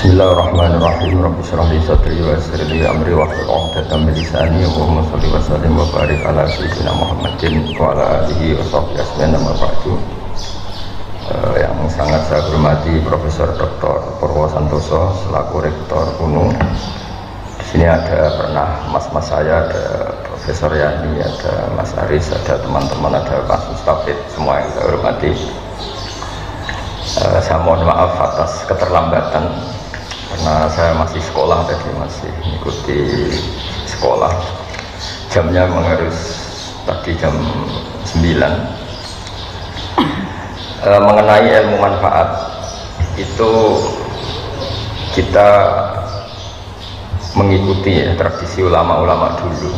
Bismillahirrahmanirrahim. Rabbi shrah li sadri wa yassir li amri wahlul 'uqdatam min lisani yafqahu qawli wa sallim wa barik ala sayyidina Muhammadin wa ala alihi wa sahbihi ajmain. Amma ba'du. Yang sangat saya hormati Profesor Dr. Purwo Santoso selaku Rektor UNU. Di sini ada pernah mas-mas saya, ada Profesor Yani, ada Mas Aris, ada teman-teman, ada Pak Mustafid, semua yang saya hormati. Saya mohon maaf atas keterlambatan karena saya masih sekolah tadi, masih mengikuti sekolah. Jamnya harus tadi jam 9. Mengenai ilmu manfaat itu kita mengikuti tradisi ulama-ulama dulu.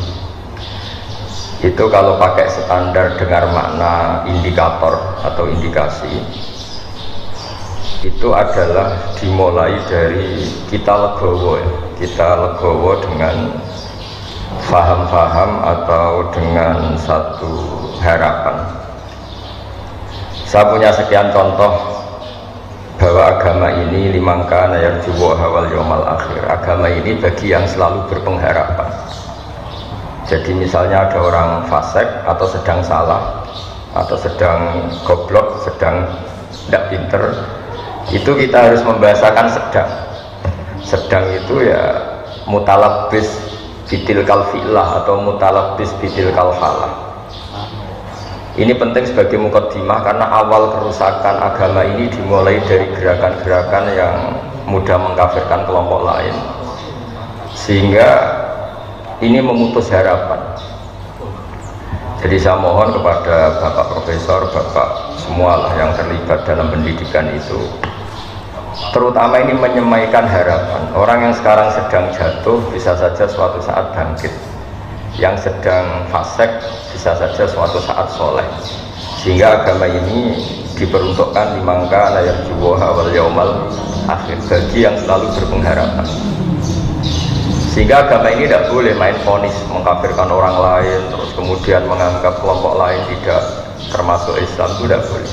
Itu kalau pakai standar dengar makna indikator atau indikasi, itu adalah dimulai dari kita legowo dengan faham-faham atau dengan satu harapan. Saya punya sekian contoh bahwa agama ini limangkana yarjuwa hawal yawmal akhir. Agama ini bagi yang selalu berpengharapan. Jadi misalnya ada orang fasik atau sedang salah atau sedang goblok, sedang tidak pinter, itu kita harus membahasakan sedang itu ya mutalabbis bitil kalfilah atau mutalabbis bitil kalfalah. Ini penting sebagai mukaddimah karena awal kerusakan agama ini dimulai dari gerakan-gerakan yang mudah mengkafirkan kelompok lain, sehingga ini memutus harapan. Jadi saya mohon kepada Bapak Profesor, Bapak semualah yang terlibat dalam pendidikan itu, terutama ini menyemaikan harapan. Orang yang sekarang sedang jatuh bisa saja suatu saat bangkit, yang sedang fasik bisa saja suatu saat soleh. Sehingga agama ini diperuntukkan limangka layar juwoha wal yaumal akhir, bagi yang selalu berpengharapan. Sehingga agama ini tidak boleh main vonis, mengkafirkan orang lain, terus kemudian menganggap kelompok lain tidak termasuk Islam, itu tidak boleh.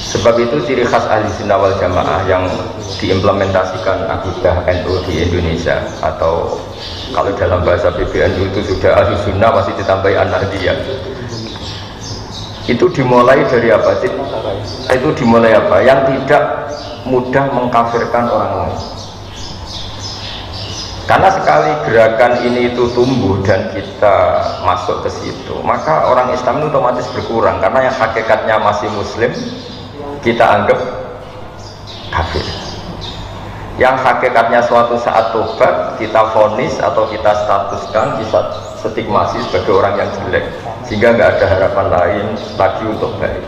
Sebab itu ciri khas ahli sunnah wal jamaah yang diimplementasikan akidah NU di Indonesia, atau kalau dalam bahasa PBNU itu sudah ahli sunnah masih ditambahi an-nahdiyah. Itu dimulai dari apa sih? Itu dimulai apa? Yang tidak mudah mengkafirkan orang lain. Karena sekali gerakan ini itu tumbuh dan kita masuk ke situ, maka orang Islam itu otomatis berkurang, karena yang hakikatnya masih muslim kita anggap kafir. Yang hakikatnya suatu saat tobat kita vonis atau kita statuskan, kita stigmasi sebagai orang yang jelek, sehingga nggak ada harapan lain lagi untuk baik.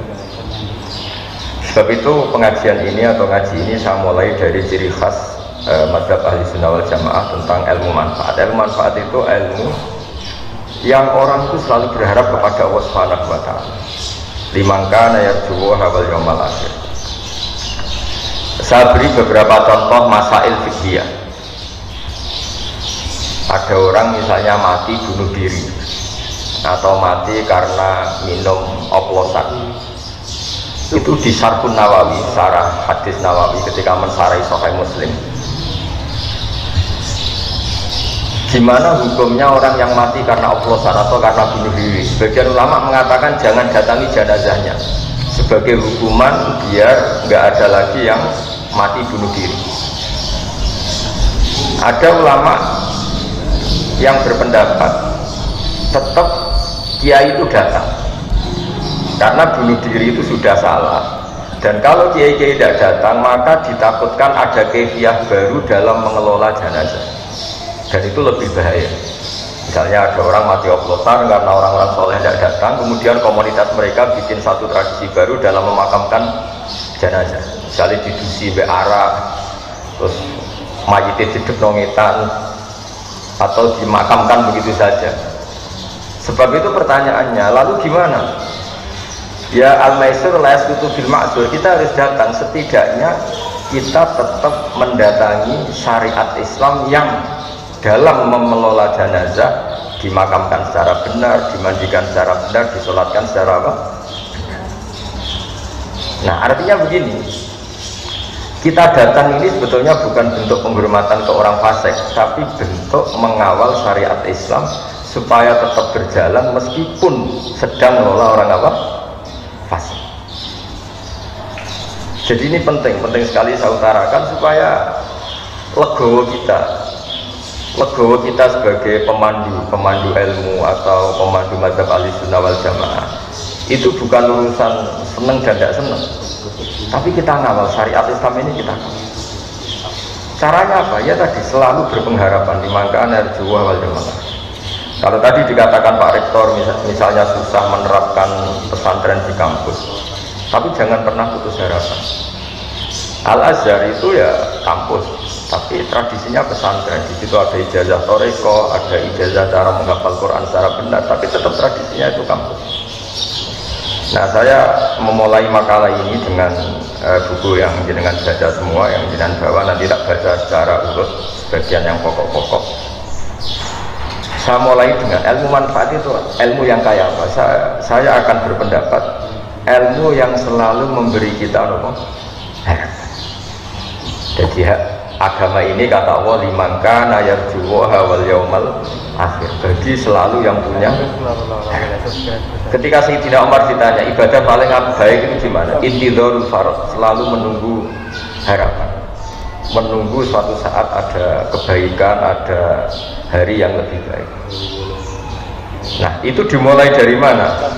Sebab itu pengajian ini atau ngaji ini saya mulai dari ciri khas mazhab ahli sunnah wal jamaah tentang ilmu manfaat. Ilmu manfaat itu ilmu yang orang itu selalu berharap kepada Allah Subhanahu wa ta'ala. Limangkana yarjuwa hawal yawmal akhir. Saya beri beberapa contoh masail fiqhiyah. Ada orang misalnya mati bunuh diri atau mati karena minum oplosan. Itu di Syarhun Nawawi, syarah hadis Nawawi ketika mensarai Sahih Muslim. Gimana hukumnya orang yang mati karena oplosan atau karena bunuh diri? Sebagian ulama mengatakan jangan datangi jenazahnya sebagai hukuman biar nggak ada lagi yang mati bunuh diri. Ada ulama yang berpendapat tetap kiai itu datang karena bunuh diri itu sudah salah, dan kalau kiai-kiai tidak datang maka ditakutkan ada kefiah baru dalam mengelola jenazah, dan itu lebih bahaya. Misalnya ada orang mati oplosan karena orang-orang soleh tidak datang, kemudian komunitas mereka bikin satu tradisi baru dalam memakamkan jenazah, misalnya didusi be'arak, terus mayitnya didep nongetan, atau dimakamkan begitu saja. Sebab itu pertanyaannya, lalu gimana? Ya al-maisur la yasqutu bil ma'zur, kita harus datang, setidaknya kita tetap mendatangi syariat Islam yang dalam mengelola jenazah dimakamkan secara benar, dimandikan secara benar, disolatkan secara apa? Nah artinya begini, Kita datang ini sebetulnya bukan bentuk penghormatan ke orang fasik, tapi bentuk mengawal syariat Islam supaya tetap berjalan meskipun sedang mengelola orang apa? Fasik. Jadi ini penting sekali saya utarakan supaya legowo kita sebagai pemandu ilmu atau pemandu mazhab Ahlussunnah wal Jamaah itu bukan urusan seneng dan tidak seneng, tapi kita ngawal syariat Islam ini kita ngawal. Caranya apa? Ya tadi selalu berpengharapan di mangkaan arjuwa wal jamaah. Kalau tadi dikatakan Pak Rektor misalnya susah menerapkan pesantren di kampus, tapi jangan pernah putus harapan. Al-Azhar itu ya kampus, tapi tradisinya pesantren. Di situ ada ijazah toreko, ada ijazah cara menghafal Quran secara benar, tapi tetap tradisinya itu kampus. Nah, saya memulai makalah ini dengan buku yang jenengan baca semua, yang jenengan bawa, nanti tak baca secara urut sebagian yang pokok-pokok. Saya mulai dengan ilmu manfaat itu ilmu yang kaya apa? Saya akan berpendapat ilmu yang selalu memberi kita harapan. Jadi agama ini kata Allah liman kana yarjuha wal yaumal akhir, bagi selalu yang punya. Ketika Sayyidina Umar ditanya ibadah paling baik itu gimana? Intidharul farad, selalu menunggu harapan, menunggu suatu saat ada kebaikan, ada hari yang lebih baik. Nah, itu dimulai dari mana?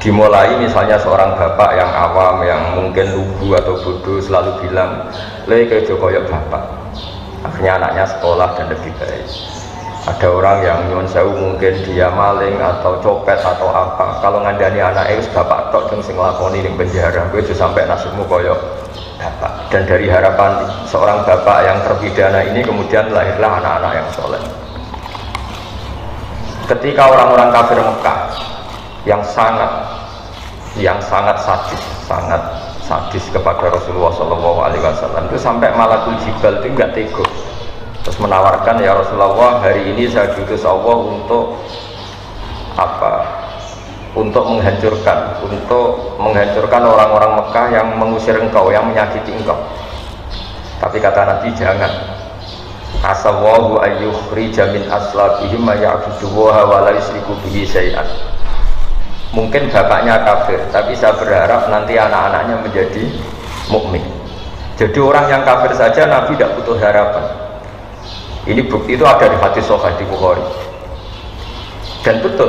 Dimulai misalnya seorang bapak yang awam, yang mungkin lugu atau bodoh, selalu bilang le kejo koyok bapak, akhirnya anaknya sekolah dan lebih baik. Ada orang yang nyuwun sewu, mungkin dia maling atau copet atau apa, kalau ngandani anaknya wis bapak tok sing nglakoni ning penjara, kowe aja sampai nasibmu koyok bapak. Dan dari harapan seorang bapak yang terpidana ini kemudian lahirlah anak-anak yang soleh. Ketika orang-orang kafir Mekah yang sangat sadis kepada Rasulullah SAW itu sampai Malakul Jibal itu enggak tega, terus menawarkan, ya Rasulullah, hari ini saya diutus Allah untuk apa? Untuk menghancurkan orang-orang Mekah yang mengusir engkau, yang menyakiti engkau. Tapi kata Nabi, jangan. Asallahu ayyukhrija min aslabihim ma ya'buduha wa la yusyriku bihi syai'an. Mungkin bapaknya kafir, tapi saya berharap nanti anak-anaknya menjadi mukmin. Jadi orang yang kafir saja Nabi tidak butuh harapan. Ini bukti itu ada di hadis sahih di Bukhari. Dan betul,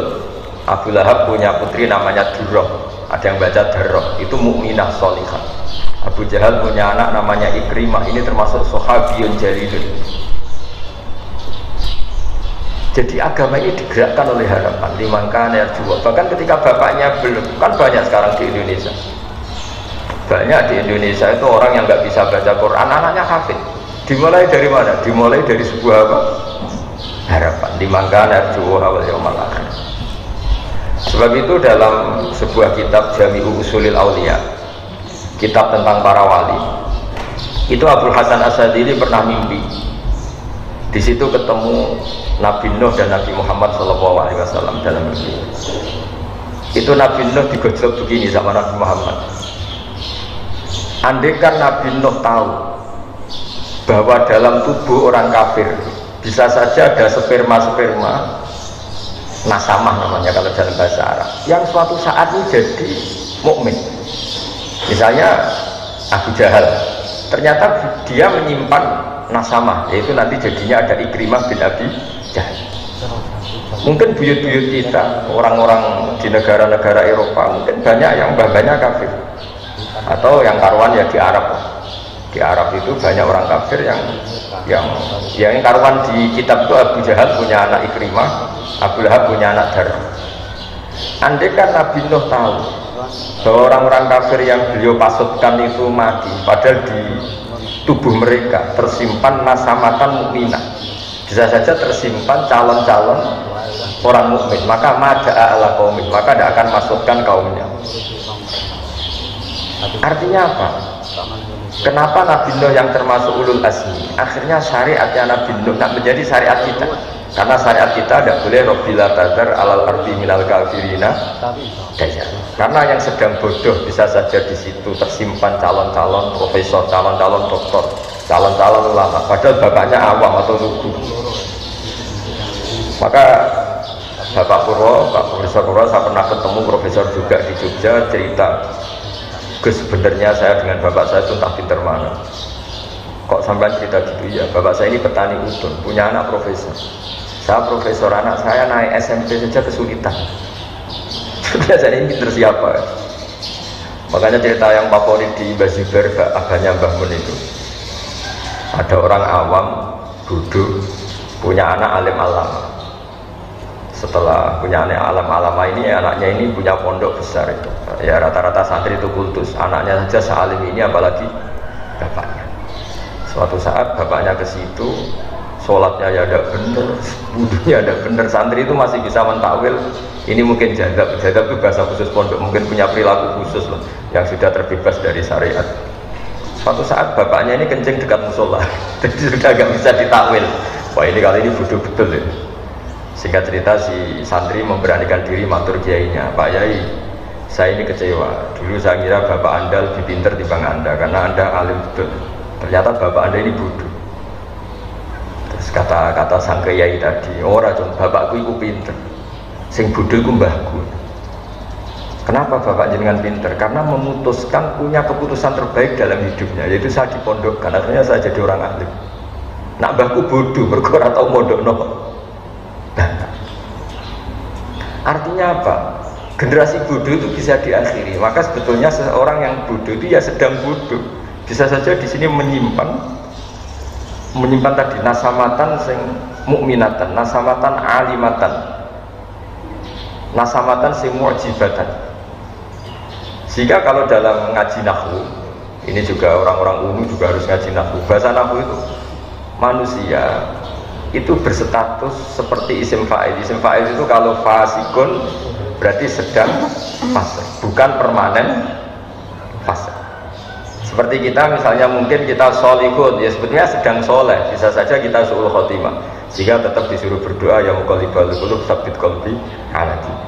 Abu Lahab punya putri namanya Durrah, ada yang baca Darrah, itu mukminah sholihah. Abu Jahal punya anak namanya Ikrimah, ini termasuk sahabiyun jalilun. Jadi agama ini digerakkan oleh harapan liman kana yarjuwa. Bahkan ketika bapaknya belum, kan banyak sekarang di Indonesia, banyak di Indonesia itu orang yang nggak bisa baca Quran, anaknya kafir. Dimulai dari mana? Dimulai dari sebuah apa? Harapan liman kana yarjuwa wal yaumal akhir. Sebab itu dalam sebuah kitab Jami'u Ushulil Auliya, kitab tentang para wali, itu Abdul Hasan Asadili pernah mimpi. Di situ ketemu Nabi Nuh dan Nabi Muhammad SAW dalam mimpi. Itu Nabi Nuh digojlok begini sama Nabi Muhammad. Andai kan Nabi Nuh tahu bahwa dalam tubuh orang kafir bisa saja ada sperma nasamah namanya kalau dalam bahasa Arab, yang suatu saat ini jadi mukmin. Misalnya Abu Jahal, ternyata dia menyimpan nasamah, yaitu nanti jadinya ada Ikrimah bin Abi Jahal. Mungkin buyut-buyut kita, orang-orang di negara-negara Eropa, mungkin banyak yang mbah-mbahnya kafir, atau yang karuan ya di Arab. Di Arab itu banyak orang kafir yang karuan di kitab itu. Abu Jahal punya anak Ikrimah, Abu Lahab punya anak Darrah. Andai kan Nabi Nuh tahu bahwa orang-orang kafir yang beliau pasutkan itu mati, padahal di tubuh mereka tersimpan nasamatan mukminah, bisa saja tersimpan calon-calon orang mukmin, maka mada'a ala qaumin, maka tidak akan masukkan kaumnya. Artinya apa? Kenapa Nabi Nuh yang termasuk ulul azmi, akhirnya syariatnya Nabi Nuh menjadi syariat kita. Karena syariat kita tidak boleh Robbila tadar alal ardi minal kafirina daya. Karena yang sedang bodoh bisa saja di situ tersimpan calon-calon profesor, calon-calon doktor, calon-calon ulama. Padahal bapaknya awam atau lugu. Maka Bapak Purwo, Pak Profesor Purwo, saya pernah ketemu profesor juga di Jogja cerita, Gus sebenarnya saya dengan bapak saya itu entah pinter mana. Kok sampai cerita gitu ya? Bapak saya ini petani udun, punya anak profesor. Saya profesor, anak saya naik SMP saja kesulitan. Biasanya ini pinter siapa? Makanya cerita yang favorit di Mbah Zubair, abahnya Mbah Mun itu. Ada orang awam, duduk, punya anak alim alama. Setelah punya anak alam alama ini, anaknya ini punya pondok besar itu. Ya rata-rata santri itu kultus. Anaknya saja sealim ini, apalagi bapaknya. Suatu saat bapaknya ke situ, sholatnya ya ada bener, wudunya ada bener. Santri itu masih bisa mentakwil. Ini mungkin jadab itu bahasa khusus pondok, mungkin punya perilaku khusus loh, yang sudah terbebas dari syariat. Suatu saat bapaknya ini kencing dekat musola, jadi sudah agak bisa ditakwil. Wah ini kali ini bodoh betul ya. Singkat cerita si santri memberanikan diri matur kiainya, Pak Yai, saya ini kecewa. Dulu saya kira bapak anda lebih pinter dibanding anda, karena anda alim betul. Ternyata bapak anda ini bodoh. Terus kata sang kiai tadi, ora cung, bapakku itu pinter, sing bodoh itu mbahku. Kenapa bapak jenengan pinter? Karena memutuskan punya keputusan terbaik dalam hidupnya, yaitu saya dipondokkan, akhirnya saya jadi orang alim. Nak mbahku bodoh, berkora tau mondok no. Artinya apa? Generasi bodoh itu bisa diakhiri. Maka sebetulnya seorang yang bodoh itu ya sedang bodoh. Bisa saja di sini menyimpan tadi nasamatan sing mukminatan, nasamatan alimatan, nasamatan sing mu'jibatan. Sehingga kalau dalam ngaji nahwu, ini juga orang-orang unu juga harus ngaji nahwu. Bahasa nahwu itu manusia itu berstatus seperti isim fa'il. Isim fa'il itu kalau fasikun berarti sedang fase, bukan permanen fase. Seperti kita misalnya mungkin kita sholihun, ya sebetulnya sedang soleh, bisa saja kita su'ul khotimah, sehingga tetap disuruh berdoa ya muqallibal qulub tsabbit qalbi ala dinik.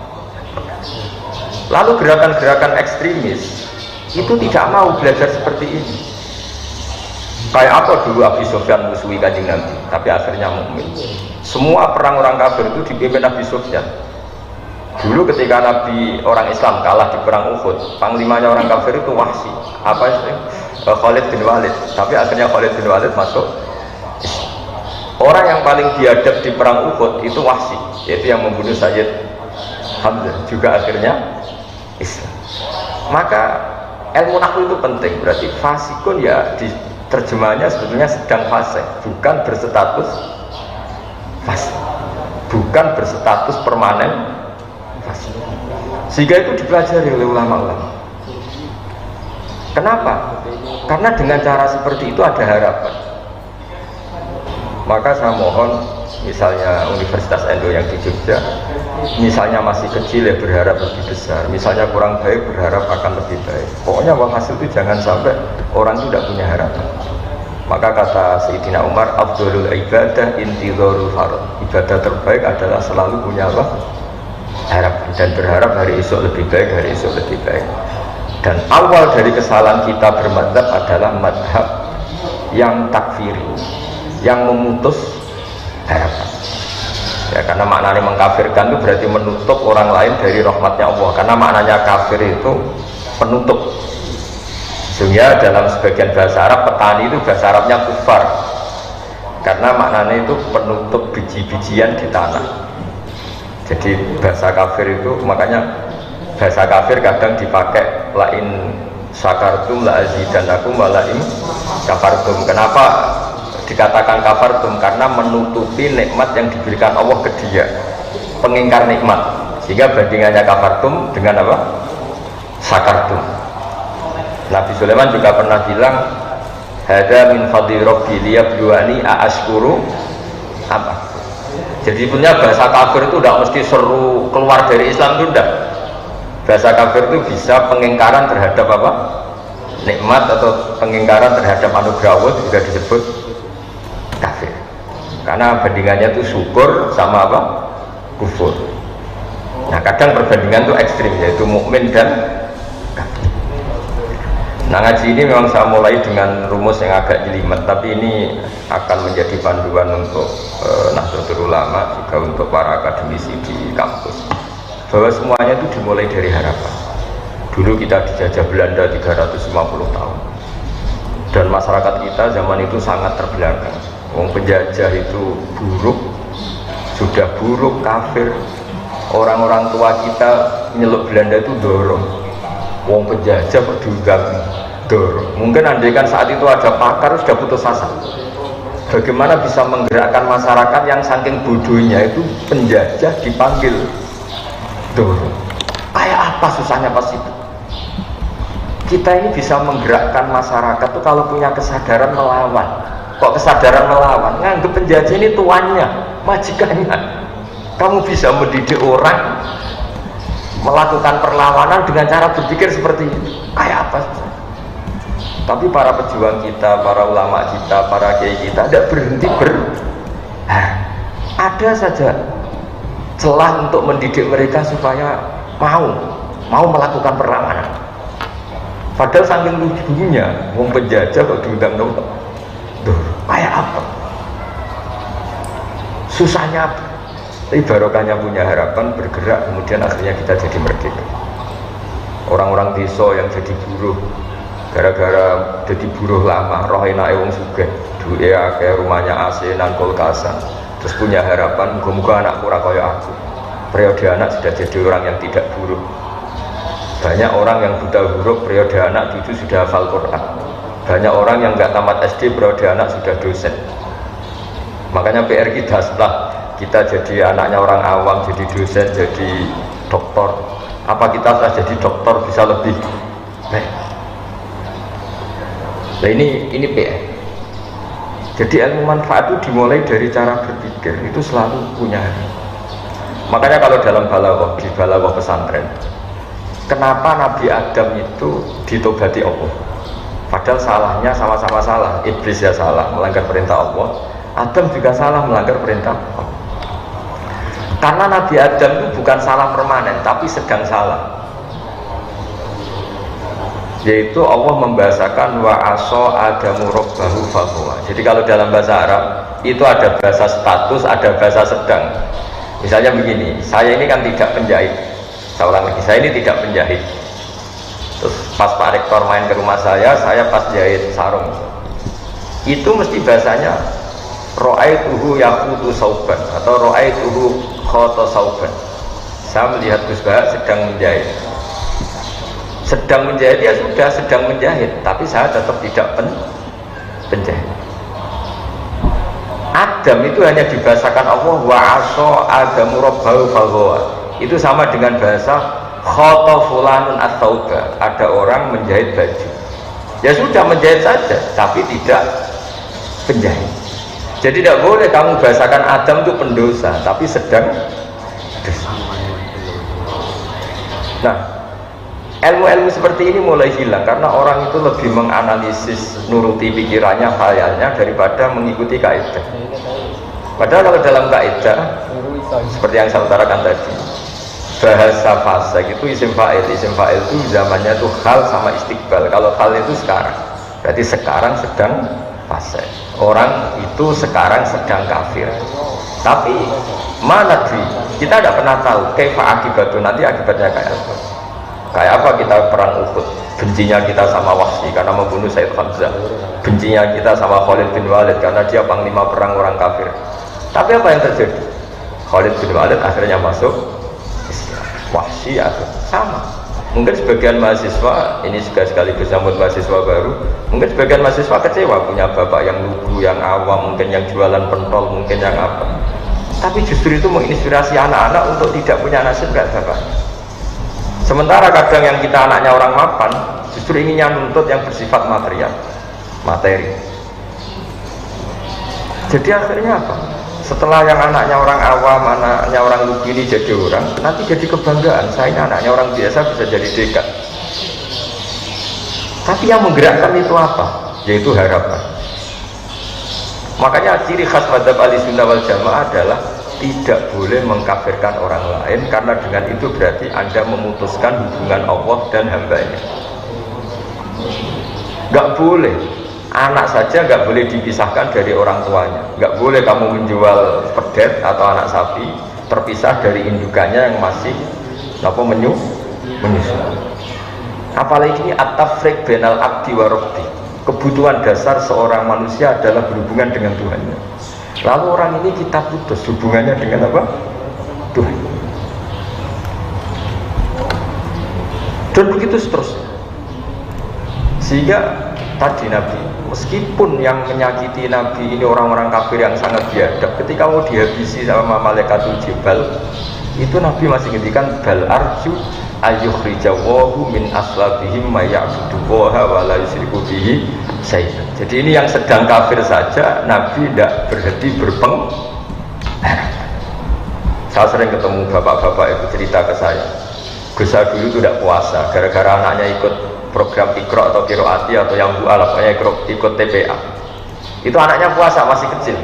Lalu gerakan-gerakan ekstremis itu tidak mau belajar seperti ini. Kayak apa dulu Abi Sufyan musuhi Kanjeng Nabi, tapi akhirnya mukmin. Semua perang orang kafir itu dipimpin Abi Sufyan. Dulu ketika Nabi orang Islam kalah di perang Uhud, panglimanya orang kafir itu Wahsy, Khalid bin Walid. Tapi akhirnya Khalid bin Walid masuk Islam. Orang yang paling biadab di perang Uhud itu Wahsy, yaitu yang membunuh Sayyid Hamzah, juga akhirnya Islam. Maka ilmu nahwu itu penting, berarti fasikun ya di terjemahannya sebetulnya sedang fase, bukan berstatus fase, bukan berstatus permanen fase. Sehingga itu dipelajari oleh ulama-ulama. Kenapa? Karena dengan cara seperti itu ada harapan. Maka saya mohon, misalnya Universitas Endo yang di Jogja, misalnya masih kecil ya berharap lebih besar, misalnya kurang baik berharap akan lebih baik. Pokoknya hasil itu jangan sampai orang itu tidak punya harapan. Maka kata Sayyidina Umar, afdhalul ibadah intidharul farad. Ibadah terbaik adalah selalu punya apa? Harapan, dan berharap hari esok lebih baik, hari esok lebih baik. Dan awal dari kesalahan kita bermadzhab adalah madhab yang takfiri, yang memutus harapan. Ya, karena maknanya mengkafirkan itu berarti menutup orang lain dari rahmatnya Allah. Karena maknanya kafir itu penutup. Sehingga dalam sebagian bahasa Arab, petani itu bahasa Arabnya kufar, karena maknanya itu penutup biji-bijian di tanah. Jadi bahasa kafir itu, makanya bahasa kafir kadang dipakai lain syakartum la azidannakum wa la in kafartum. Kenapa dikatakan kafartum? Karena menutupi nikmat yang diberikan Allah ke dia, pengingkar nikmat. Sehingga bandingannya kafartum dengan apa? Syakartum. Nabi Sulaiman juga pernah bilang, hada min fadli rabbi liyabluwani aashkuru apa. Jadi punya bahasa kafir itu tidak mesti seru keluar dari Islam, itu tidak. Bahasa kafir itu bisa pengingkaran terhadap apa? Nikmat, atau pengingkaran terhadap anugerah Allah juga disebut karena bandingannya itu syukur sama apa? Kufur. Nah kadang perbandingan itu ekstrim, yaitu mukmin dan kafir. Nah ngaji ini memang saya mulai dengan rumus yang agak jelimet, tapi ini akan menjadi panduan untuk Nahdlatul Ulama, juga untuk para akademisi di kampus, bahwa semuanya itu dimulai dari harapan. Dulu kita dijajah Belanda 350 tahun, dan masyarakat kita zaman itu sangat terbelakang. Wong penjajah itu buruk, sudah buruk, kafir. Orang-orang tua kita nyeluk Belanda itu dorong. Wong penjajah kok diundang dorong. Mungkin andaikan saat itu ada pakar sudah putus asa. Bagaimana bisa menggerakkan masyarakat yang saking bodohnya itu penjajah dipanggil dorong. Kayak apa susahnya pas itu? Kita ini bisa menggerakkan masyarakat tuh kalau punya kesadaran melawan. Kok kesadaran melawan? Nganggep penjajah ini tuannya, majikannya. Kamu bisa mendidik orang melakukan perlawanan dengan cara berpikir seperti itu. Kayak apa? Tapi para pejuang kita, para ulama kita, para kiai kita tidak berhenti ada saja celah untuk mendidik mereka supaya mau melakukan perlawanan. Padahal saking lucunya, wong penjajah kok diundang dong. Duh, kayak apa? Susahnya apa? Tapi barokahnya punya harapan, bergerak, kemudian akhirnya kita jadi merdeka. Orang-orang desa yang jadi buruh, gara-gara jadi buruh lama, roh enake wong sugih, duwe akeh, rumahnya AC nan kulkasan, terus punya harapan, muga-muga anakku ora kaya aku. Periode anak sudah jadi orang yang tidak buruh. Banyak orang yang buta huruf, periode anak itu sudah hafal Quran. Banyak orang yang nggak tamat SD, periode anak sudah dosen. Makanya PR kita setelah kita jadi anaknya orang awam, jadi dosen, jadi doktor, apa kita setelah jadi doktor bisa lebih baik? Nah ini PR. Jadi ilmu manfaat itu dimulai dari cara berpikir, itu selalu punya. Makanya kalau dalam balaghah, di balaghah pesantren, kenapa Nabi Adam itu ditobati Allah? Padahal salahnya sama-sama salah. Iblis ya salah, melanggar perintah Allah. Adam juga salah, melanggar perintah Allah. Karena Nabi Adam itu bukan salah permanen, tapi sedang salah. Yaitu Allah membahasakan wa aso adamu rabbahu fahuwa. Jadi kalau dalam bahasa Arab itu ada bahasa status, ada bahasa sedang. Misalnya begini, saya ini kan tidak penjahit. Seorang lagi, saya ini tidak penjahit. Terus pas Pak Rektor main ke rumah saya pas jahit sarung. Itu mesti bahasanya ra'aituhu yaqutu sauban atau ra'aituhu khata sauban. Saya melihat Gus Bah sedang menjahit. Sedang menjahit ya sudah sedang menjahit, tapi saya tetap tidak penjahit. Adam itu hanya dibahasakan Allah wa aso adamu rabbahu faghwa. Itu sama dengan bahasa khata fulanun at-tauba. Ada orang menjahit baju. Ya sudah menjahit saja, tapi tidak penjahit. Jadi tidak boleh kamu bahasakan Adam itu pendosa, tapi sedang dosa. Nah, ilmu-ilmu seperti ini mulai hilang karena orang itu lebih menganalisis, nuruti pikirannya, khayalnya daripada mengikuti kaidah. Padahal kalau dalam kaidah seperti yang saya utarakan tadi, bahasa fasik itu isim fa'il itu zamannya itu hal sama istiqbal. Kalau hal itu sekarang, berarti sekarang sedang fasik. Orang itu sekarang sedang kafir. Tapi mana sih? Kita tidak pernah tahu kaifa akibatnya, nanti akibatnya kayak apa. Kayak apa kita perang Uhud, bencinya kita sama Wahsy karena membunuh Sayyid Hamzah, bencinya kita sama Khalid bin Walid karena dia panglima perang orang kafir. Tapi apa yang terjadi? Khalid bin Walid akhirnya masuk Islam, Wahsy sama. Mungkin sebagian mahasiswa, ini juga sekaligus sambut mahasiswa baru, mungkin sebagian mahasiswa kecewa punya bapak yang lugu, yang awam, mungkin yang jualan pentol, mungkin yang apa. Tapi justru itu menginspirasi anak-anak untuk tidak punya nasib kayak bapaknya. Sementara kadang yang kita anaknya orang mapan, justru inginnya nuntut yang bersifat materi. Jadi akhirnya apa? Setelah yang anaknya orang awam, anaknya orang lugu ini jadi orang, nanti jadi kebanggaan. Saya ini anaknya orang biasa bisa jadi dekan. Tapi yang menggerakkan itu apa? Yaitu harapan. Makanya ciri khas madzhab Ahlussunnah wal Jamaah adalah tidak boleh mengkafirkan orang lain, karena dengan itu berarti Anda memutuskan hubungan Allah dan hambanya. Gak boleh, anak saja gak boleh dipisahkan dari orang tuanya. Gak boleh kamu menjual pedet atau anak sapi terpisah dari indukannya yang masih menyusu. Apalagi ini at-tafriq bainal abdi wa rabbi. Kebutuhan dasar seorang manusia adalah berhubungan dengan Tuhannya. Lalu orang ini kita putus hubungannya dengan apa? Tuhan. Dan begitu seterusnya. Sehingga tadi Nabi, meskipun yang menyakiti Nabi ini orang-orang kafir yang sangat biadab, ketika mau dihabisi sama malaikatul jibal, itu Nabi masih ngendikan bal arju ayyukhrijawahu min aslabihim ma ya'budullaha wa la yusyriku bihi syai'an. Jadi ini yang sedang kafir saja Nabi tidak berhenti Saya sering ketemu bapak-bapak itu cerita ke saya, Gus dulu itu tidak puasa gara-gara anaknya ikut program Iqra atau Qiraati atau yang bu'ala, ikut TPA. Itu anaknya puasa masih kecil,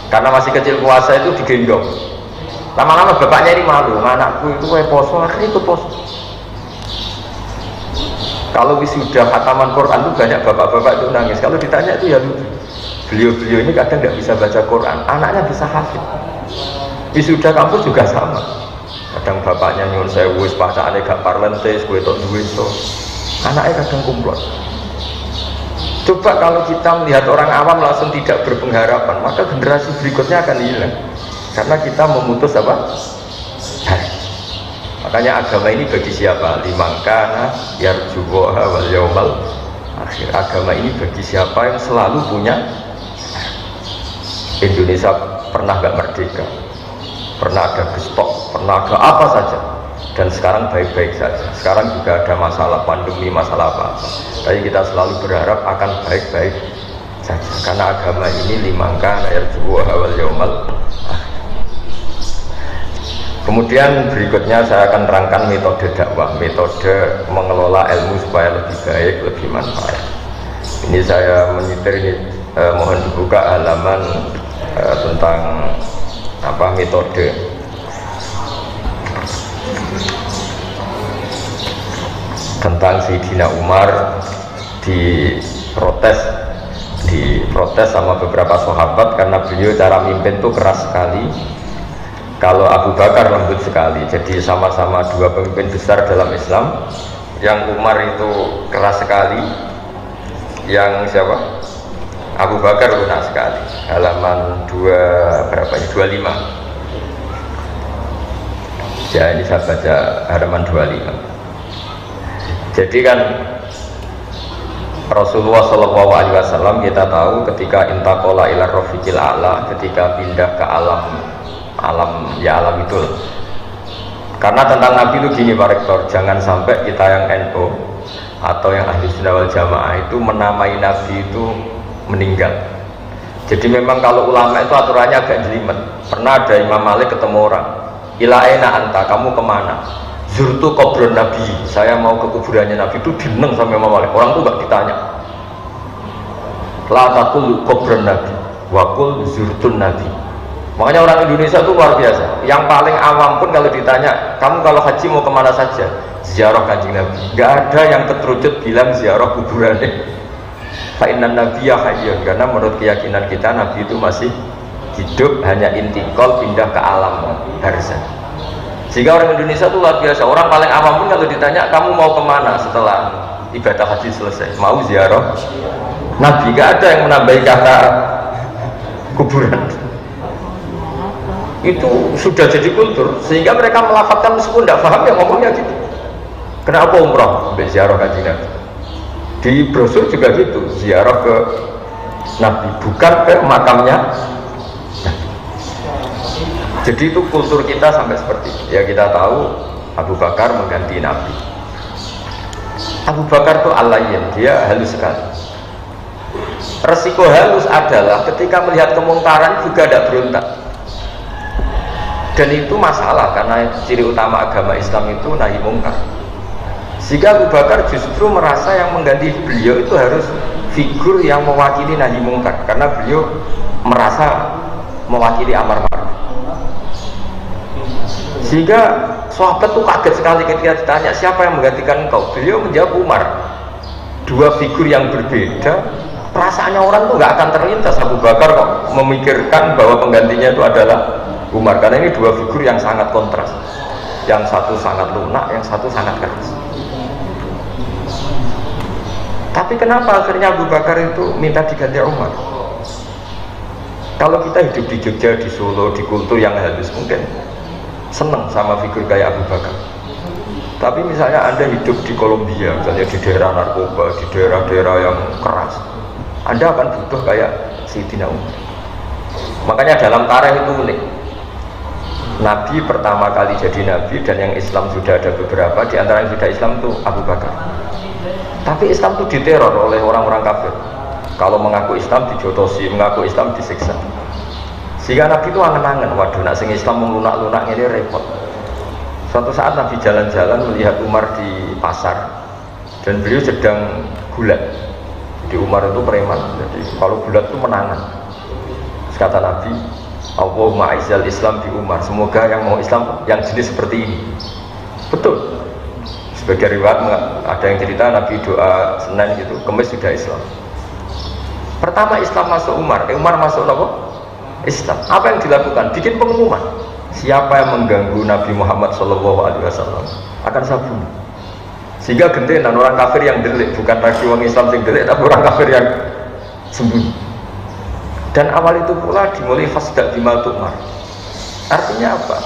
karena masih kecil puasa itu digendong. Lama-lama bapaknya ini malu, anakku itu kayak poso, akhirnya ikut poso. Kalau wisuda khataman Quran itu banyak bapak-bapak itu nangis. Kalau ditanya itu ya lucu. Beliau-beliau ini kadang nggak bisa baca Quran, anaknya bisa hafid. Wisuda kampus juga sama. Kadang bapaknya nyuruh saya wis pacaane gak parlentes, gue tok duwe to. Anaknya kadang kumplot. Coba kalau kita melihat orang awam langsung tidak berpengharapan, maka generasi berikutnya akan hilang. Karena kita memutus apa? Makanya agama ini bagi siapa? Limangkana yarjuwaha wal yaumal akhir. Agama ini bagi siapa yang selalu punya. Indonesia pernah gak merdeka, pernah ada gestok, pernah ada apa saja, dan sekarang baik-baik saja. Sekarang juga ada masalah pandemi, masalah apa-apa, tapi kita selalu berharap akan baik-baik saja, karena agama ini limangkana yarjuwaha wal yaumal. Kemudian berikutnya saya akan terangkan metode dakwah, metode mengelola ilmu supaya lebih baik, lebih manfaat. Ini saya menyitir ini, mohon dibuka halaman tentang apa metode. Tentang Sayyidina Umar diprotes sama beberapa sahabat karena beliau cara mimpin itu keras sekali. Kalau Abu Bakar lembut sekali. Jadi sama-sama dua pemimpin besar dalam Islam. Yang Umar itu keras sekali, yang siapa? Abu Bakar lunak sekali. Halaman 25. Ya ini saya baca halaman 25. Jadi kan Rasulullah SAW kita tahu ketika intaqala ila rafiqil a'la, ketika pindah ke alam itu. Karena tentang Nabi itu gini Pak Rektor, jangan sampai kita yang NU atau yang Ahlussunnah wal Jamaah itu menamai Nabi itu meninggal. Jadi memang kalau ulama itu aturannya agak jelimet. Pernah ada Imam Malik ketemu orang, ila aina anta, kamu kemana? Zurtu kubron Nabi, saya mau ke kuburannya Nabi. Itu dineng sama Imam Malik, orang itu gak ditanya. La taqul kubron Nabi wakul zurtun Nabi. Makanya orang Indonesia itu luar biasa. Yang paling awam pun kalau ditanya, kamu kalau haji mau kemana saja? Ziarah Kanjeng Nabi. Gak ada yang keterucut bilang ziarah kuburannya. Fa'innan Nabiya hayyun, karena menurut keyakinan kita Nabi itu masih hidup, hanya intikal pindah ke alam barzah. Sehingga orang Indonesia itu luar biasa. Orang paling awam pun kalau ditanya, kamu mau kemana setelah ibadah haji selesai? Mau ziarah Nabi. Gak ada yang menambahi kata kuburan. Itu sudah jadi kultur, sehingga mereka melafadzkan meskipun tidak paham ya ngomongnya gitu. Kenapa umrah? Ziarah Kanjeng Nabi. Di brosur juga gitu, ziarah ke Nabi, bukan ke makamnya Nabi. Jadi itu kultur kita sampai seperti itu. Ya kita tahu Abu Bakar mengganti Nabi. Abu Bakar itu alayin, dia halus sekali. Resiko halus adalah ketika melihat kemungkaran juga tidak berontak. Dan itu masalah, karena ciri utama agama Islam itu nahi mungkar. Sehingga Abu Bakar justru merasa yang mengganti beliau itu harus figur yang mewakili nahi mungkar karena beliau merasa mewakili amar ma'ruf. Sehingga sahabat tuh kaget sekali ketika ditanya siapa yang menggantikan engkau. Beliau menjawab Umar. Dua figur yang berbeda, perasaannya orang tuh nggak akan terlintas Abu Bakar kok memikirkan bahwa penggantinya itu adalah Umar, karena ini dua figur yang sangat kontras. Yang satu sangat lunak, yang satu sangat keras. Tapi kenapa akhirnya Abu Bakar itu minta diganti Umar? Kalau kita hidup di Jogja, di Solo, di kultur yang halus, mungkin seneng sama figur kayak Abu Bakar. Tapi misalnya Anda hidup di Kolombia, misalnya di daerah narkoba, di daerah-daerah yang keras, Anda akan butuh kayak Sayyidina Umar. Makanya dalam tarikh itu unik. Nabi pertama kali jadi Nabi dan yang Islam sudah ada beberapa, di antara yang sudah Islam itu Abu Bakar. Tapi Islam itu diteror oleh orang-orang kafir. Kalau mengaku Islam dijotosi, mengaku Islam disiksa. Sehingga Nabi itu angen-angen, waduh nak sing Islam melunak-lunak ini repot. Suatu saat Nabi jalan-jalan melihat Umar di pasar dan beliau sedang gulat. Di Umar itu preman, jadi kalau gulat itu menangan. Terus kata Nabi, Allahumma a'izzal Islam di Umar, semoga yang mau Islam yang jenis seperti ini. Betul. Sebagai riwayat ada yang cerita Nabi doa Senin gitu, Kamis sudah Islam. Pertama Islam masuk Umar, Umar masuk apa? Islam. Apa yang dilakukan? Bikin pengumuman. Siapa yang mengganggu Nabi Muhammad SAW akan saya bunuh. Sehingga gentenan orang kafir yang delik, bukan lagi orang Islam yang delik, tapi orang kafir yang sembunyi. Dan awal itu pula dimulai fasdak bimal tu'mar. Artinya apa?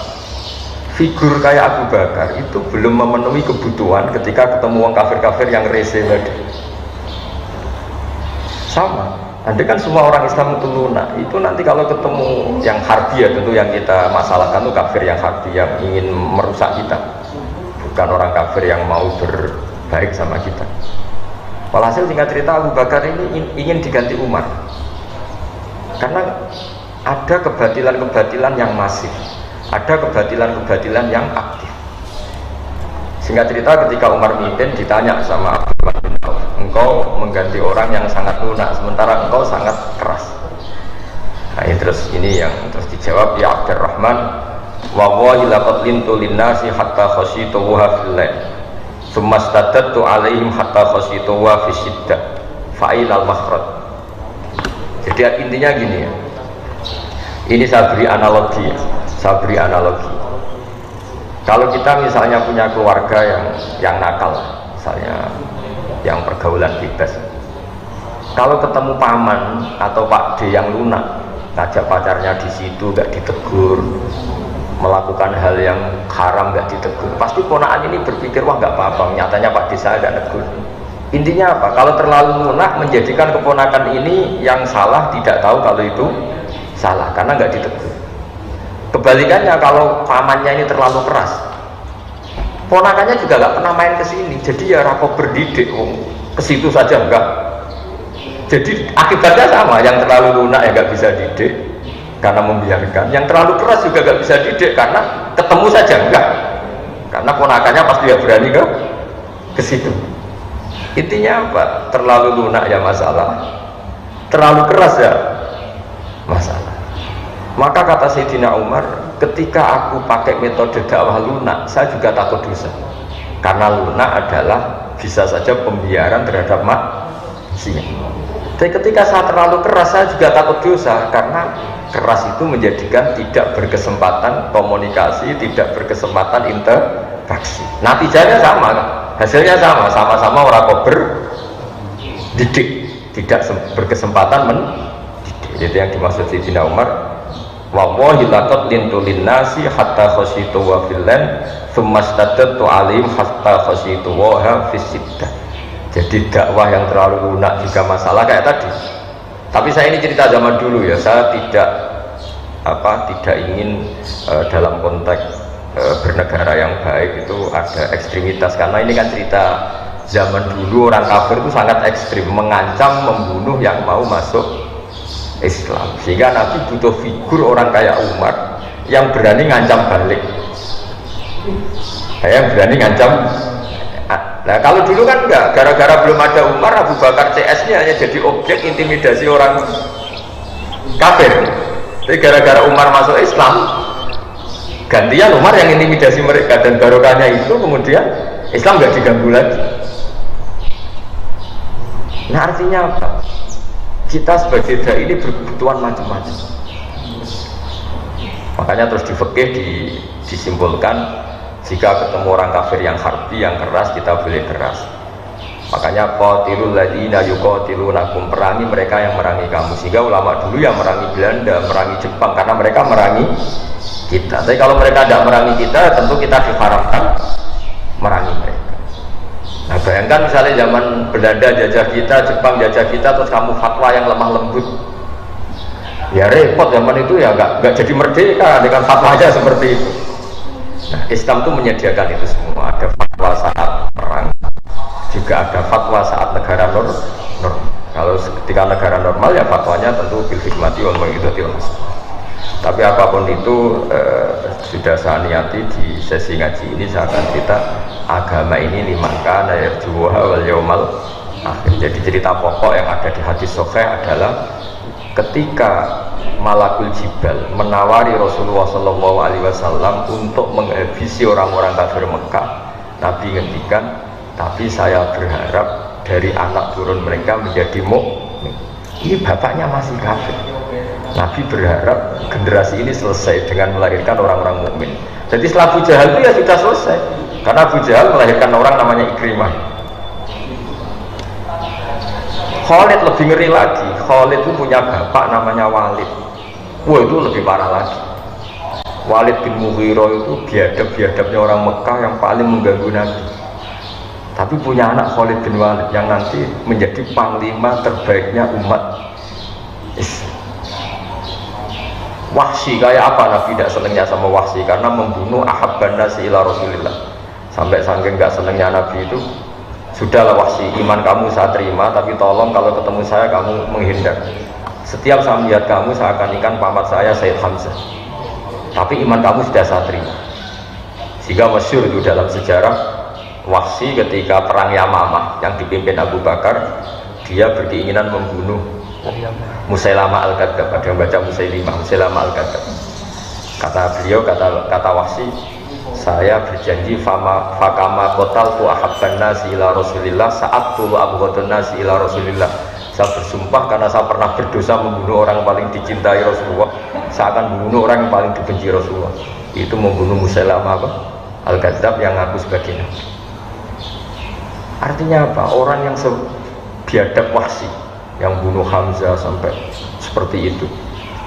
Figur kayak Abu Bakar itu belum memenuhi kebutuhan ketika ketemu orang kafir-kafir yang rese tadi. Sama, andai kan semua orang Islam itu lunak, itu nanti kalau ketemu yang harbi ya tentu yang kita masalahkan itu kafir yang harbi yang ingin merusak kita, bukan orang kafir yang mau berbaik sama kita. Walhasil singkat cerita Abu Bakar ini ingin diganti Umar. Karena ada kebatilan-kebatilan yang masif, ada kebatilan-kebatilan yang aktif. Singkat cerita ketika Umar mimpin ditanya sama Abdurrahman bin Auf, engkau mengganti orang yang sangat lunak, sementara engkau sangat keras. Nah ini yang terus dijawab, ya Abdurrahman, wa wallahi laqad lintu linnasi hatta khasyitu wa fil lail, tsumma stadadtu alaihim hatta khasyitu wa fi syiddah fa'ilal makhraj. Jadi intinya gini ya, ini saya beri analogi ya, kalau kita misalnya punya keluarga yang nakal, misalnya yang pergaulan bebas, kalau ketemu paman atau Pak D yang lunak, ngajak pacarnya di situ gak ditegur, melakukan hal yang haram gak ditegur, pasti ponakan ini berpikir wah gak apa-apa, nyatanya Pak D saya gak negur. Intinya apa? Kalau terlalu lunak menjadikan keponakan ini yang salah tidak tahu kalau itu salah karena nggak ditegur. Kebalikannya kalau pamannya ini terlalu keras, ponakannya juga nggak pernah main ke sini. Jadi ya rapo berdidik, ke situ saja enggak. Jadi akibatnya sama, yang terlalu lunak ya nggak bisa didik karena membiarkan, yang terlalu keras juga nggak bisa didik karena ketemu saja enggak. Karena ponakannya pasti ya berani ke situ. Intinya apa? Terlalu lunak ya masalah, terlalu keras ya masalah. Maka kata Sayyidina Umar, ketika aku pakai metode dakwah lunak, saya juga takut dosa. Karena lunak adalah bisa saja pembiaran terhadap maksiat. Tapi ketika saya terlalu keras, saya juga takut dosa. Karena keras itu menjadikan tidak berkesempatan komunikasi, tidak berkesempatan interaksi. Natijanya sama, hasilnya sama-sama orang kober didik, tidak berkesempatan mendidik. Itu yang dimaksud Sayyidina Umar, wallahi laqad lintu linnasi hatta khasyitu wa fil lan tsumma stadadtu alaihim hatta khasyitu wa fi siddah. Jadi dakwah yang terlalu lunak juga masalah kayak tadi. Tapi saya ini cerita zaman dulu ya, saya tidak ingin dalam konteks bernegara yang baik itu ada ekstremitas, karena ini kan cerita zaman dulu orang kafir itu sangat ekstrim, mengancam membunuh yang mau masuk Islam, sehingga Nabi butuh figur orang kayak Umar yang berani ngancam balik, yang berani ngancam. Nah kalau dulu kan enggak, gara-gara belum ada Umar, Abu Bakar CS-nya hanya jadi objek intimidasi orang kafir. Tapi gara-gara Umar masuk Islam, gantian Umar yang intimidasi mereka, dan barokahnya itu kemudian Islam nggak diganggu lagi. Nah artinya apa? Kita sebagai dai ini berkebutuhan macam-macam. Makanya terus di fikih disimpulkan, jika ketemu orang kafir yang harbi, yang keras, kita boleh keras. Makanya qatilul ladzina yuqatilunakum, perangi mereka yang merangi kamu. Sehingga ulama dulu yang merangi Belanda, merangi Jepang, karena mereka merangi kita. Tapi kalau mereka tidak merangi kita, tentu kita diharamkan merangi mereka. Nah bayangkan misalnya zaman Belanda jajah kita, Jepang jajah kita, terus kamu fatwa yang lemah lembut, ya repot. Zaman itu ya nggak jadi merdeka dengan fatwanya seperti itu. Nah Islam itu menyediakan itu semua. Ada fatwa saat perang, juga ada fatwa saat negara normal. Kalau ketika negara normal ya fatwanya tentu bil hikmati wal mau'izatil hasanah. Tapi apapun itu sudah saya niati di sesi ngaji ini, saya akan cerita agama ini liman kana yarjuha wal yaumal akhir. Jadi cerita pokok yang ada di hadis sahih adalah ketika Malakul Jibal menawari Rasulullah SAW untuk menghabisi orang-orang kafir Mekah, Nabi ngendikan, tapi saya berharap dari anak turun mereka menjadi mukmin. Ini bapaknya masih kafir. Nabi berharap generasi ini selesai dengan melahirkan orang-orang mukmin. Jadi setelah Abu Jahal itu ya sudah selesai, karena Abu Jahal melahirkan orang namanya Ikrimah. Khalid lebih ngeri lagi. Khalid itu punya bapak namanya Walid. Wah itu lebih parah lagi. Walid bin Mughirah itu biadab-biadabnya orang Mekah yang paling mengganggu Nabi. Tapi punya anak Khalid bin Walid yang nanti menjadi panglima terbaiknya umat Islam. Wahsy, kayak apa Nabi tidak senangnya sama Wahsy? Karena membunuh ahabban nasi ila Rasulillah. Sampai saking nggak senangnya Nabi itu, sudahlah Wahsy, iman kamu saya terima, tapi tolong kalau ketemu saya kamu menghindar. Setiap saya melihat kamu saya akan ikan pamat saya Sayyid Hamzah, tapi iman kamu sudah saya terima. Sehingga masyhur itu dalam sejarah, Wahsy ketika perang Yamamah yang dipimpin Abu Bakar, dia berkeinginan membunuh Musailama al-Kadzdzab. Ada yang baca Musailama al-Kadzdzab. Kata beliau, kata Wahsy, saya berjanji fakama qataltu ahabban nasi ila Rasulillah sa'attu abghadun nasi ila Rasulillah. Saya bersumpah karena saya pernah berdosa membunuh orang yang paling dicintai Rasulullah, saya akan membunuh orang yang paling dibenci Rasulullah. Itu membunuh Musailama al-Kadzdzab yang ngaku sebagai nabi. Artinya apa? Orang yang biadab Wahsy, yang bunuh Hamzah sampai seperti itu,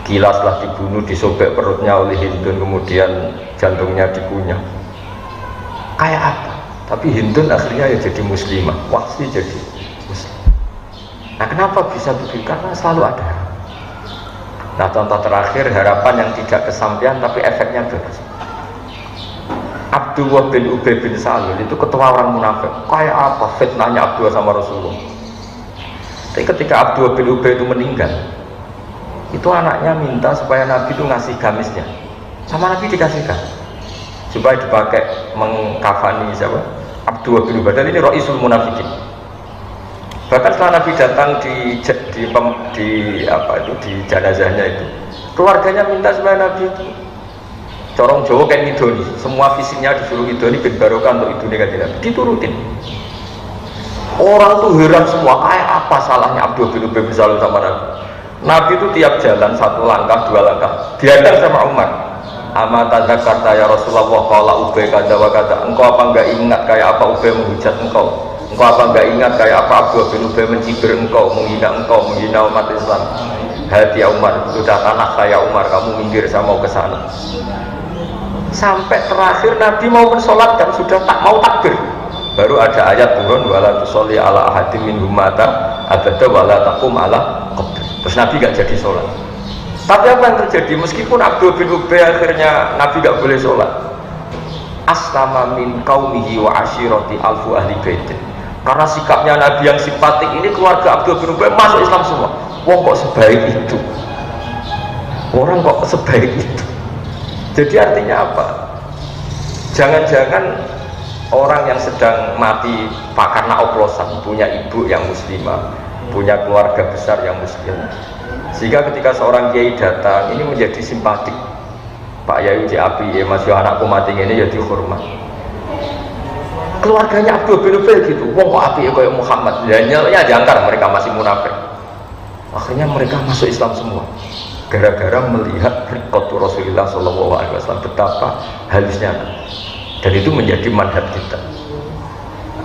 gila setelah dibunuh disobek perutnya oleh Hindun, kemudian jantungnya dikunyah, kayak apa? Tapi Hindun akhirnya ya jadi muslimah, Wahsy jadi muslim. Nah kenapa bisa begitu? Karena selalu ada. Nah contoh terakhir harapan yang tidak kesampaian tapi efeknya bagus. Abdullah bin Ubay bin Salul itu ketua orang munafik. Kayak apa fitnahnya Abdullah sama Rasulullah. Tapi ketika Abdullah bin Ubay itu meninggal, itu anaknya minta supaya Nabi itu ngasih gamisnya, sama Nabi dikasihkan supaya dipakai mengkafani siapa? Abdullah bin Ubay. Dan ini Ra'isul Munafikin. Bahkan setelah Nabi datang di jenazahnya itu, keluarganya minta supaya Nabi itu corong Jawa kayak ngidoni, semua visinya disuruh ngidoni bin barokah untuk idune kanjeng Nabi, diturutin. Orang tuh heran semua, kayak apa salahnya Abdul bin Ubay bin Salul sama Nabi. Nabi itu tiap jalan satu langkah dua langkah dihadang sama Umar. Amata zakarta ya Rasulullah qala Ubay kada wa kada. Engkau apa enggak ingat kayak apa Ubay menghujat engkau? Engkau apa enggak ingat kayak apa Abdul bin Ubay mencibir engkau, menghina umat Islam? Hati Umar, sudah tanah saya Umar, kamu minggir saya mau ke sana. Sampai terakhir Nabi mau mensolatkan, sudah tak mau takbir, baru ada ayat turun, wala tusolli ala ahadim minhum mata abada wala taqum ala qabr. Terus Nabi gak jadi sholat. Tapi apa yang terjadi? Meskipun Abdul bin Ubay akhirnya Nabi gak boleh sholat, aslama min qaumihi wa ashirati alfu ahli baitin. Karena sikapnya Nabi yang simpatik ini, keluarga Abdul bin Ubay masuk Islam semua. Wong kok sebaik itu, orang kok sebaik itu. Jadi artinya apa? Jangan-jangan orang yang sedang mati karena oplosan, punya ibu yang muslimah, punya keluarga besar yang muslim, sehingga ketika seorang kiai datang ini menjadi simpatik. Pak Yai di api, ya Mas yo anakku mati ini ya dihormat. Keluarganya Abdul bin Ubay gitu, wong kok api ya kayak Muhammad, ya nyelnya diangkar, mereka masih munafik. Akhirnya mereka masuk Islam semua, gara-gara melihat berkatu Rasulullah SAW betapa halusnya, dan itu menjadi manhaj kita.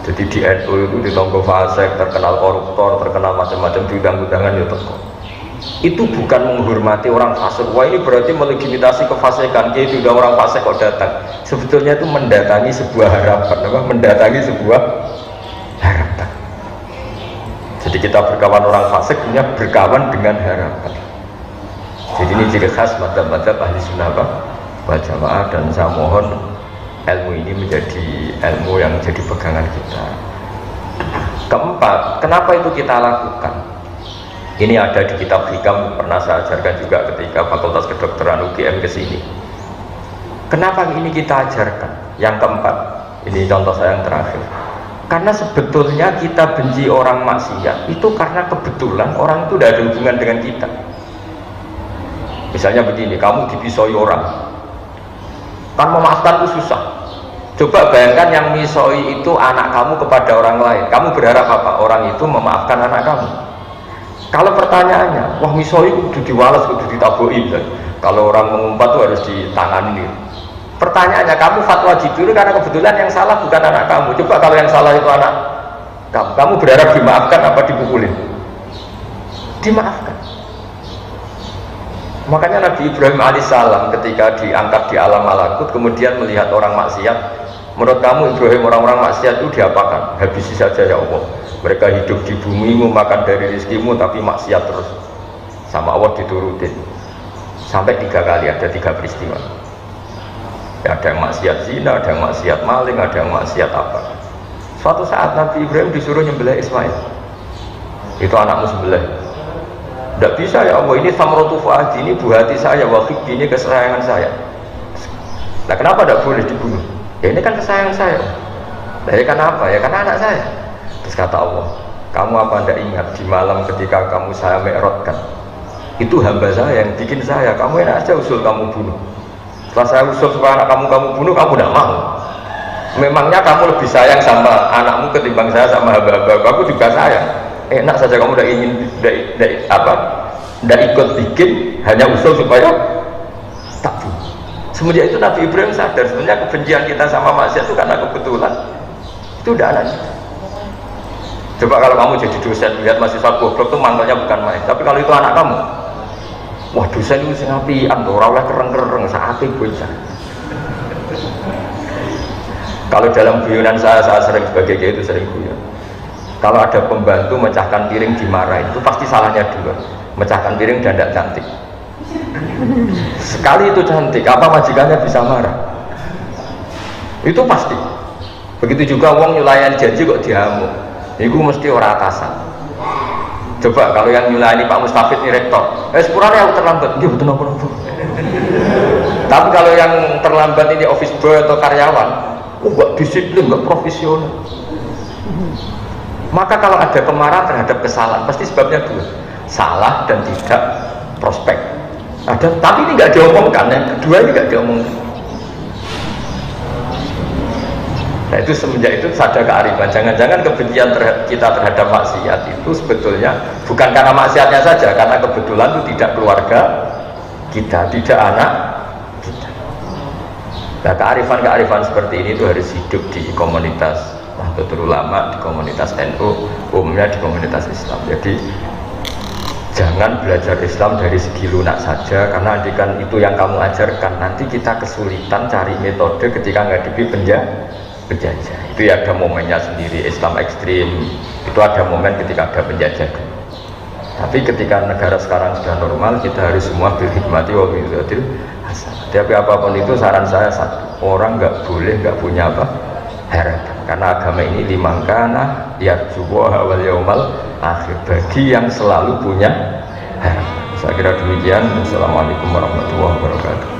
Jadi di NU itu di Tonggo Fasek terkenal koruptor, terkenal macam-macam, diundang-undangan ya teko. Itu bukan menghormati orang fasik. Wah ini berarti melegitimasi kefasikan. Jadi sudah orang fasik kok datang. Sebetulnya itu mendatangi sebuah harapan, apa? Mendatangi sebuah harapan. Jadi kita berkawan orang fasik, punya berkawan dengan harapan. Jadi ini ciri khas madzhab-madzhab ahli sunnah wal jamaah, dan saya mohon ilmu ini menjadi ilmu yang jadi pegangan kita. Keempat, kenapa itu kita lakukan? Ini ada di kitab Hikam, pernah saya ajarkan juga ketika Fakultas Kedokteran UGM kesini. Kenapa ini kita ajarkan? Yang keempat, ini contoh saya yang terakhir. Karena sebetulnya kita benci orang maksiat itu karena kebetulan orang itu tidak ada hubungan dengan kita. Misalnya begini, kamu dipisoi orang, kan memaafkan itu susah. Coba bayangkan yang misoi itu anak kamu kepada orang lain, kamu berharap apa? Orang itu memaafkan anak kamu. Kalau pertanyaannya, wah misoi kudu diwales, kudu ditaboki, kalau orang mengumpat itu harus ditangani. Pertanyaannya, kamu fatwa gitu karena kebetulan yang salah bukan anak kamu. Coba kalau yang salah itu anak kamu berharap dimaafkan apa dipukulin? Dimaafkan. Makanya Nabi Ibrahim alaihissalam ketika diangkat di alam malakut, kemudian melihat orang maksiat, menurut kamu Ibrahim orang-orang maksiat itu diapakan? Habisi saja ya Allah. Mereka hidup di bumi, makan dari rezekimu, tapi maksiat terus. Sama Allah diturutin. Sampai 3 kali, ada 3 peristiwa. Ya, ada yang maksiat zina, ada yang maksiat maling, ada yang maksiat apa. Suatu saat Nabi Ibrahim disuruh nyembelih Ismail. Itu anakmu sembelih. Tidak bisa ya Allah, ini samrotu fuadi, ini buah hati saya, wafik ini kesayangan saya. Nah kenapa tidak boleh dibunuh? Ya ini kan kesayangan saya. Nah ya kan apa? Ya karena anak saya. Terus kata Allah, kamu apa tidak ingat di malam ketika kamu saya mi'rajkan, itu hamba saya yang bikin saya, kamu enak aja usul kamu bunuh. Setelah saya usul supaya anak kamu bunuh, kamu tidak mau. Memangnya kamu lebih sayang sama anakmu ketimbang saya sama hamba-hamba aku juga sayang. Enak saja kamu tidak ingin, tidak ikut bikin, hanya usul supaya tak bunuh. Semenjak itu Nabi Ibrahim sadar sebenarnya kebencian kita sama maksiat itu karena kebetulan. Itu udah anak kita. Coba kalau kamu jadi dosen lihat mahasiswa goblok itu mantelnya bukan main, tapi kalau itu anak kamu, wah dosen itu sing apian, ora oleh kereng-kereng saate bocah. Kalau dalam guyonan saya sering sebagai kiai itu sering guyon. Kalau ada pembantu mecahkan piring dimarahin, itu pasti salahnya 2. Mecahkan piring dan tidak cantik. Sekali itu cantik, apa majikannya bisa marah? Itu pasti. Begitu juga wong nyulayan janji kok diamuk. Itu mesti orang atasan. Coba kalau yang nyulayani Pak Mustafid ini rektor, sepurane aku terlambat, dia betul nopo. Tapi kalau yang terlambat ini office boy atau karyawan, nggak disiplin, nggak profesional. Maka kalau ada kemarahan terhadap kesalahan, pasti sebabnya 2, salah dan tidak prospek. Ada, tapi ini nggak diomongkan, yang kedua ini nggak diomongkan. Nah itu semenjak itu sadar kearifan. Jangan-jangan kebencian kita terhadap maksiat itu sebetulnya bukan karena maksiatnya saja, karena kebetulan itu tidak keluarga kita, tidak anak kita. Nah kearifan-kearifan seperti ini itu harus hidup di komunitas Nahdlatul Ulama, di komunitas NU, umumnya di komunitas Islam. Jadi jangan belajar Islam dari segi lunak saja, karena kan itu yang kamu ajarkan, nanti kita kesulitan cari metode ketika menghadapi penjajah. Itu ya ada momennya sendiri. Islam ekstrim itu ada momen ketika ada penjajah. Tapi ketika negara sekarang sudah normal, kita harus semua berhikmati wa bi'idzatil hasanah. Tapi apapun itu saran saya satu, orang nggak boleh nggak punya harapan, karena agama ini limangkana yarjuwaha wal yaumal akhir, bagi yang selalu punya harapan. Saya kira demikian. Assalamualaikum warahmatullahi wabarakatuh.